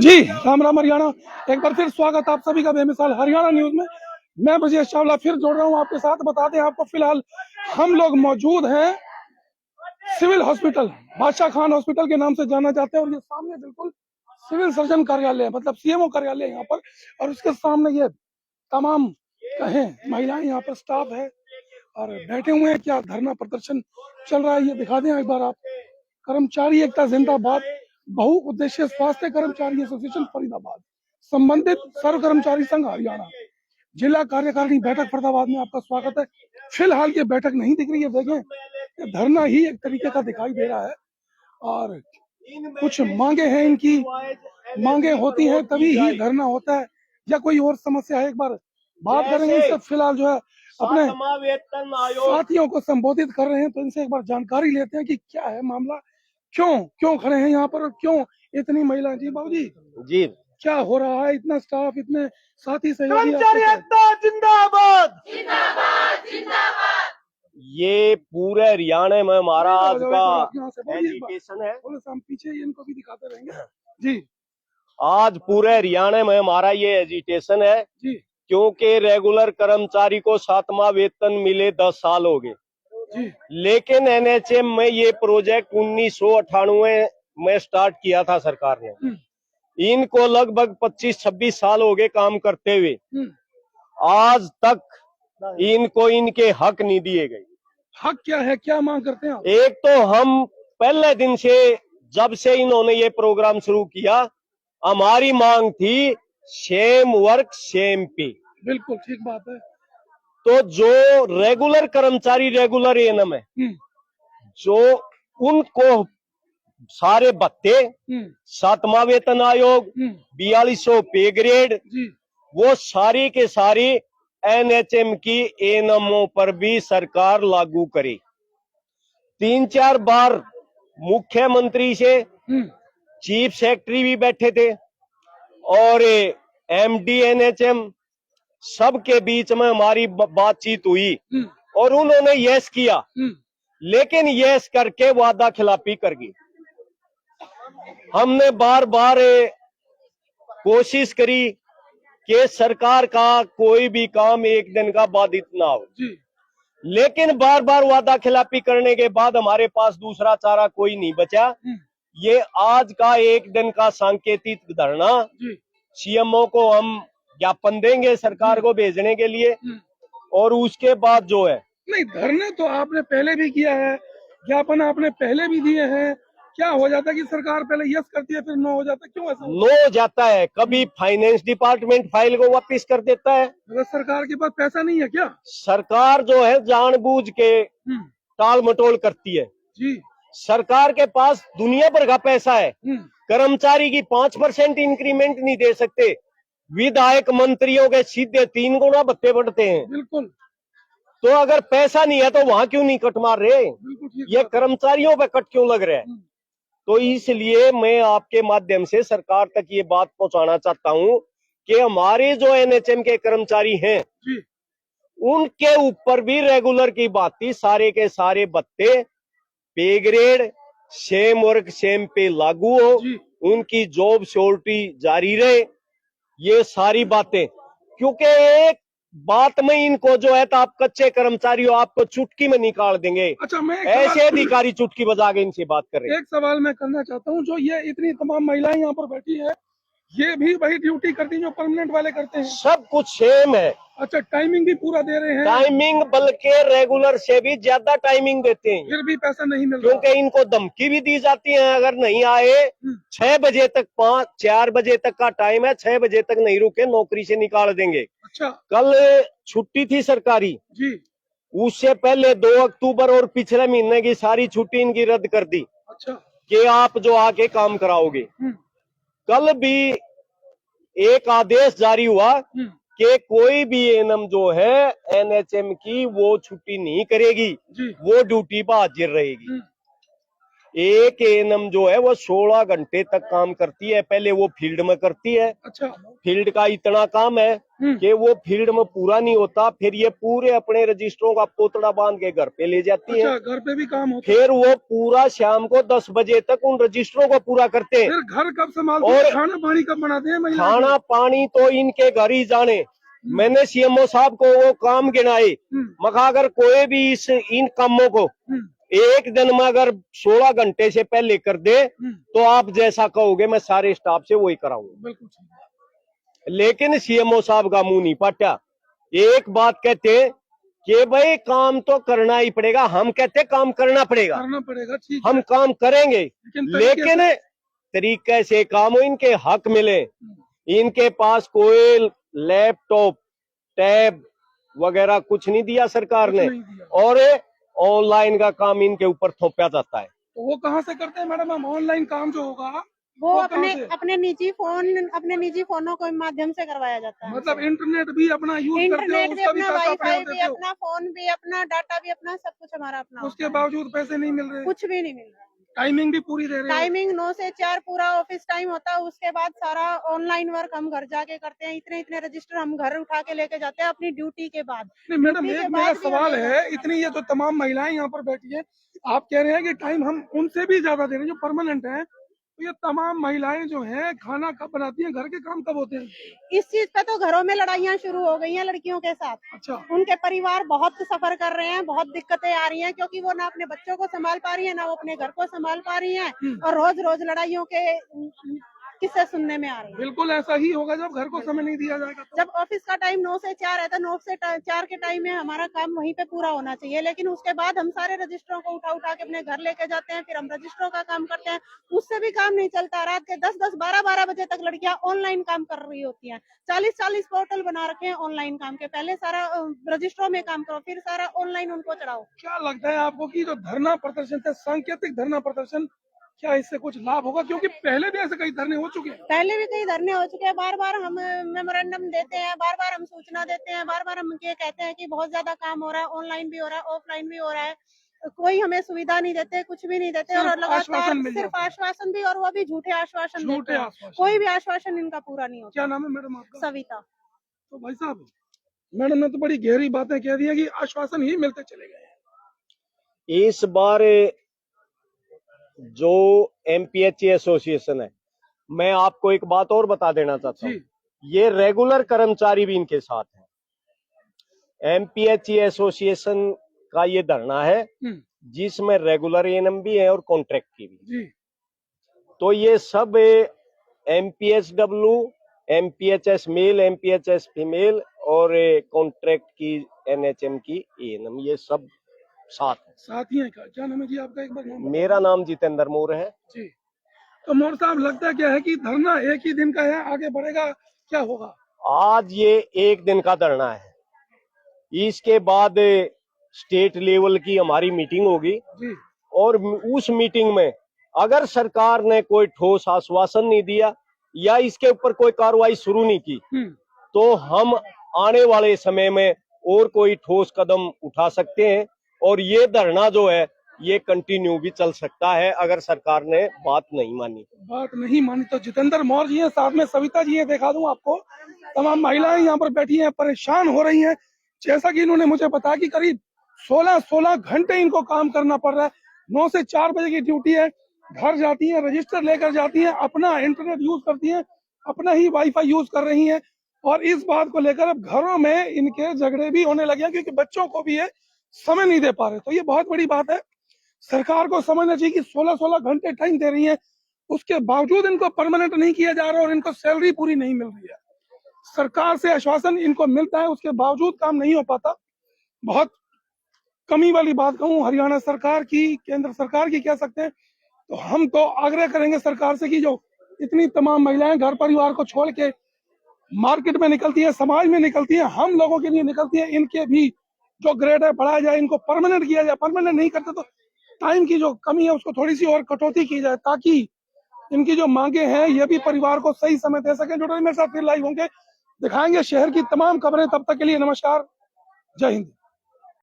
जी राम राम हरियाणा। एक बार फिर स्वागत आप सभी का बेमिसाल हरियाणा न्यूज में। मैं ब्रजेश चावला फिर जोड़ रहा हूं आपके साथ। बता दें आपको, फिलहाल हम लोग मौजूद हैं सिविल हॉस्पिटल, बादशाह खान हॉस्पिटल के नाम से जाना जाता है। और ये सामने बिल्कुल सिविल सर्जन कार्यालय है, मतलब सीएमओ कार्यालय यहाँ पर। और उसके सामने ये तमाम कहें महिलाएं, यहाँ पर स्टाफ है और बैठे हुए हैं। क्या धरना प्रदर्शन चल रहा है ये दिखा दें एक बार आप। कर्मचारी एकता जिंदाबाद, बहुउद्देशीय स्वास्थ्य कर्मचारी एसोसिएशन फरीदाबाद, संबंधित सर्व कर्मचारी संघ हरियाणा, जिला कार्यकारिणी बैठक फरीदाबाद में आपका स्वागत है। फिलहाल ये बैठक नहीं दिख रही है, देखें ये धरना ही एक तरीके का दिखाई दे रहा है। और कुछ मांगे हैं, इनकी मांगे होती हैं तभी ही धरना होता है, या कोई और समस्या है एक बार बात करेंगे इससे। फिलहाल जो है अपने साथियों को संबोधित कर रहे हैं, तो इनसे एक बार जानकारी लेते हैं कि क्या है मामला, क्यों खड़े हैं यहाँ पर और क्यों इतनी महिला। जी बाबूजी जी, क्या हो रहा है? इतना स्टाफ, इतने साथी सहयोगी जिंदाबाद जिंदाबाद। ये पूरे हरियाणा में हमारा आज का एजिटेशन है। हम पीछे इनको भी दिखाते रहेंगे। जी, आज पूरे हरियाणा में हमारा ये एजिटेशन है जी, क्योंकि रेगुलर कर्मचारी को 7वां वेतन मिले 10 साल हो गए। जी, लेकिन एनएचएम में ये प्रोजेक्ट 1998 में स्टार्ट किया था सरकार ने। इनको लगभग 25-26 साल हो गए काम करते हुए। आज तक इनको इनके हक नहीं दिए गए। हक क्या है, क्या मांग करते हैं आप? एक तो हम पहले दिन से, जब से इन्होंने ये प्रोग्राम शुरू किया, हमारी मांग थी सेम वर्क सेम पे। बिल्कुल ठीक बात है। तो जो रेगुलर कर्मचारी, रेगुलर एएनएम है, जो उनको सारे भत्ते, 7वां वेतन आयोग, 4200 पे ग्रेड, वो सारी के सारी एनएचएम की एएनएमओ पर भी सरकार लागू करे। 3-4 बार मुख्यमंत्री से चीफ सेक्रेटरी भी बैठे थे और एमडी एनएचएम सबके बीच में हमारी बातचीत हुई और उन्होंने यस किया, लेकिन यस करके वादा खिलाफी कर गई। हमने बार बार कोशिश करी कि सरकार का कोई भी काम एक दिन का बाधित ना हो, लेकिन बार बार वादा खिलाफी करने के बाद हमारे पास दूसरा चारा कोई नहीं बचा। ये आज का एक दिन का सांकेतिक धरना, सीएमओ को हम ज्ञापन देंगे सरकार को भेजने के लिए, और उसके बाद जो है, नहीं धरने तो आपने पहले भी किया है, ज्ञापन आपने पहले भी दिए हैं। क्या हो जाता है कि सरकार पहले यस करती है फिर नो हो जाता है, क्यों ऐसा नो हो जाता है? कभी फाइनेंस डिपार्टमेंट फाइल को वापस कर देता है। अगर सरकार के पास पैसा नहीं है क्या? सरकार जो है जानबूझ के टाल मटोल करती है। जी, सरकार के पास दुनिया भर का पैसा है, कर्मचारी की 5% इंक्रीमेंट नहीं दे सकते, विधायक मंत्रियों के सीधे 3 गुना भत्ते बढ़ते हैं। बिल्कुल। तो अगर पैसा नहीं है तो वहां क्यों नहीं कट मार रहे? ये कर्मचारियों पे कट क्यों लग रहा है? तो इसलिए मैं आपके माध्यम से सरकार तक ये बात पहुंचाना चाहता हूं कि हमारे जो एनएचएम के कर्मचारी हैं, उनके ऊपर भी रेगुलर की बात थी, सारे के सारे भत्ते, पे ग्रेड, सेम वर्क सेम पे लागू हो, उनकी जॉब सिक्योरिटी जारी रहे, ये सारी बातें। क्योंकि एक बात में इनको जो है, तो आप कच्चे कर्मचारी हो, आपको चुटकी में निकाल देंगे। अच्छा, मैं ऐसे अधिकारी चुटकी बजा के इनसे बात कर रहे हैं। एक सवाल मैं करना चाहता हूँ, जो ये इतनी तमाम महिलाएं यहाँ पर बैठी है, ये भी वही ड्यूटी करती है जो परमानेंट वाले करते हैं? सब कुछ सेम है। अच्छा, टाइमिंग भी पूरा दे रहे हैं? टाइमिंग बल्कि रेगुलर से भी ज्यादा टाइमिंग देते हैं, फिर भी पैसा नहीं मिल रहा? क्योंकि इनको धमकी भी दी जाती है, अगर नहीं आए 6 बजे तक, 4 बजे तक का टाइम है, 6 बजे तक नहीं रुके नौकरी से निकाल देंगे। अच्छा, कल छुट्टी थी सरकारी जी, उससे पहले 2 अक्टूबर और पिछले महीने की सारी छुट्टी इनकी रद्द कर दी। अच्छा, कि आप जो आके काम कराओगे। कल भी एक आदेश जारी हुआ कि कोई भी एएनएम जो है एनएचएम की, वो छुट्टी नहीं करेगी, वो ड्यूटी पर हाजिर रहेगी। एक एएनएम जो है वो 16 घंटे तक काम करती है। पहले वो फील्ड में करती है। अच्छा, फील्ड का इतना काम है कि वो फील्ड में पूरा नहीं होता, फिर ये पूरे अपने रजिस्टरों का पोतड़ा बांध के घर पे ले जाती है। अच्छा, घर पे भी काम होता है। फिर वो पूरा शाम को 10 बजे तक उन रजिस्टरों को पूरा करते हैं। फिर घर कब संभालते हैं, और खाना पानी कब बनाते हैं महिलाएं? खाना पानी तो इनके घर ही जाने। मैंने सीएमओ साहब को वो काम गिनाए, मगर अगर कोई भी इन कामों को एक दिन में अगर 16 घंटे से पहले कर दे तो आप जैसा कहोगे मैं सारे स्टाफ से वही कराऊंगा। बिल्कुल ठीक है। लेकिन सीएमओ साहब का मुंह नहीं पाटा। एक बात कहते कि भाई काम तो करना ही पड़ेगा, हम कहते काम करना पड़ेगा, ठीक हम है। काम करेंगे, लेकिन तरीके से काम हो, इनके हक मिले। इनके पास कोई लैपटॉप टैब वगैरह कुछ नहीं दिया सरकार ने, और ऑनलाइन का काम इनके ऊपर थोपा जाता है। तो वो कहाँ से करते हैं मैडम? हम ऑनलाइन काम जो होगा वो अपने निजी फोनों के माध्यम से करवाया जाता है। मतलब इंटरनेट भी अपना यूज करते हो, इंटरनेट भी अपना, वाईफाई भी अपना, फोन भी अपना, डाटा भी अपना, सब कुछ हमारा अपना। उसके बावजूद पैसे नहीं मिल रहे? कुछ भी नहीं मिल रहा। टाइमिंग भी पूरी दे रहे हो? टाइमिंग 9 से 4 पूरा ऑफिस टाइम होता है। उसके बाद सारा ऑनलाइन वर्क हम घर जाके करते हैं। इतने रजिस्टर हम घर उठा के लेके जाते हैं अपनी ड्यूटी के बाद। नहीं मैडम, एक मेरा सवाल है, इतनी ये जो तमाम महिलाएं यहाँ पर बैठी है, आप कह रहे हैं कि टाइम हम उनसे भी ज्यादा दे रहे हैं जो परमानेंट है, तो ये तमाम महिलाएं जो हैं खाना कब बनाती हैं, घर के काम कब होते हैं? इस चीज पे तो घरों में लड़ाइयाँ शुरू हो गई हैं लड़कियों के साथ। अच्छा। उनके परिवार बहुत सफर कर रहे हैं, बहुत दिक्कतें आ रही हैं, क्योंकि वो ना अपने बच्चों को संभाल पा रही है, ना वो अपने घर को संभाल पा रही हैं, और रोज रोज लड़ाइयों के किस्से सुनने में आ रही है। बिल्कुल ऐसा ही होगा जब घर को समय नहीं दिया जाएगा तो। जब ऑफिस का टाइम 9 से 4 है तो 9 से 4 के टाइम में हमारा काम वहीं पे पूरा होना चाहिए, लेकिन उसके बाद हम सारे रजिस्टरों को उठा के अपने घर लेके जाते हैं। फिर हम रजिस्टरों का काम करते हैं, उससे भी काम नहीं चलता। रात के 10-10, 12-12 बजे तक लड़कियां ऑनलाइन काम कर रही होती हैं। 40-40 पोर्टल बना रखे हैं ऑनलाइन काम के। पहले सारा रजिस्टरों में काम करो, फिर सारा ऑनलाइन उनको चढ़ाओ। क्या लगता है आपको कि जो धरना प्रदर्शन थे, सांकेतिक धरना प्रदर्शन, क्या इससे कुछ लाभ होगा? क्योंकि पहले भी ऐसे कई धरने हो चुके हैं। पहले भी कई धरने हो चुके हैं। बार बार हम मेमोरेंडम देते हैं, बार बार हम सूचना देते हैं, बार बार हम ये कहते हैं कि बहुत ज्यादा काम हो रहा है, ऑनलाइन भी हो रहा है, ऑफलाइन भी हो रहा है, कोई हमें सुविधा नहीं देते, कुछ भी नहीं देते, और लगातार सिर्फ आश्वासन भी, और वो भी झूठे आश्वासन देते हैं। कोई भी आश्वासन इनका पूरा नहीं होता। क्या नाम है मैडम आपका? सविता। तो भाई साहब, मैडम ने तो बड़ी गहरी बातें कह दी है कि आश्वासन ही मिलते चले गए। इस बार जो एमपीएचए एसोसिएशन है, मैं आपको एक बात और बता देना चाहता हूँ, ये रेगुलर कर्मचारी भी इनके साथ है। एमपीएचए एसोसिएशन का ये धरना है जिसमें रेगुलर एएनएम भी है और कॉन्ट्रैक्ट की भी। तो ये सब एमपीएचडब्ल्यू, एमपीएचएस मेल, एमपीएचएस फीमेल और कॉन्ट्रैक्ट की एनएचएम की एएनएम, ये सब साथी हैं। क्या नाम है जी आपका? एक बार नाम। मेरा नाम जितेंद्र मोर है जी। तो मोर साहब, लगता है क्या है कि धरना एक ही दिन का है, आगे बढ़ेगा, क्या होगा? आज ये एक दिन का धरना है, इसके बाद स्टेट लेवल की हमारी मीटिंग होगी जी। और उस मीटिंग में अगर सरकार ने कोई ठोस आश्वासन नहीं दिया या इसके ऊपर कोई कार्रवाई शुरू नहीं की तो हम आने वाले समय में और कोई ठोस कदम उठा सकते हैं, और ये धरना जो है ये कंटिन्यू भी चल सकता है अगर सरकार ने बात नहीं मानी तो जितेंद्र मौर्य जी हैं, साथ में सविता जी हैं, दिखा दूं आपको। तमाम महिलाएं यहाँ पर बैठी हैं, परेशान हो रही हैं। जैसा कि इन्होंने मुझे बताया कि करीब 16 घंटे इनको काम करना पड़ रहा है। 9 से 4 बजे की ड्यूटी है, घर जाती हैं, रजिस्टर लेकर जाती हैं, अपना इंटरनेट यूज करती हैं, अपना ही वाईफाई यूज कर रही हैं, और इस बात को लेकर अब घरों में इनके झगड़े भी होने लगे हैं क्योंकि बच्चों को भी ये समय नहीं दे पा रहे। तो ये बहुत बड़ी बात है। सरकार को समझना चाहिए कि 16 घंटे टाइम दे रही है, उसके बावजूद इनको परमानेंट नहीं किया जा रहा और इनको सैलरी पूरी नहीं मिल रही है। सरकार से आश्वासन इनको मिलता है, उसके बावजूद काम नहीं हो पाता। बहुत कमी वाली बात कहूँ हरियाणा सरकार की, केंद्र सरकार की कह सकते हैं। तो हम तो आग्रह करेंगे सरकार से कि जो इतनी तमाम महिलाएं घर परिवार को छोड़ के मार्केट में निकलती है, समाज में निकलती है, हम लोगों के लिए निकलती है, इनके भी जो ग्रेड है बढ़ाया जाए, इनको परमानेंट किया जाए। परमानेंट नहीं करते तो टाइम की जो कमी है उसको थोड़ी सी और कटौती की जाए ताकि इनकी जो मांगे हैं ये भी परिवार को सही समय दे सके। जुड़े मेरे साथ फिर लाइव होंगे, दिखाएंगे शहर की तमाम खबरें। तब तक के लिए नमस्कार, जय हिंद।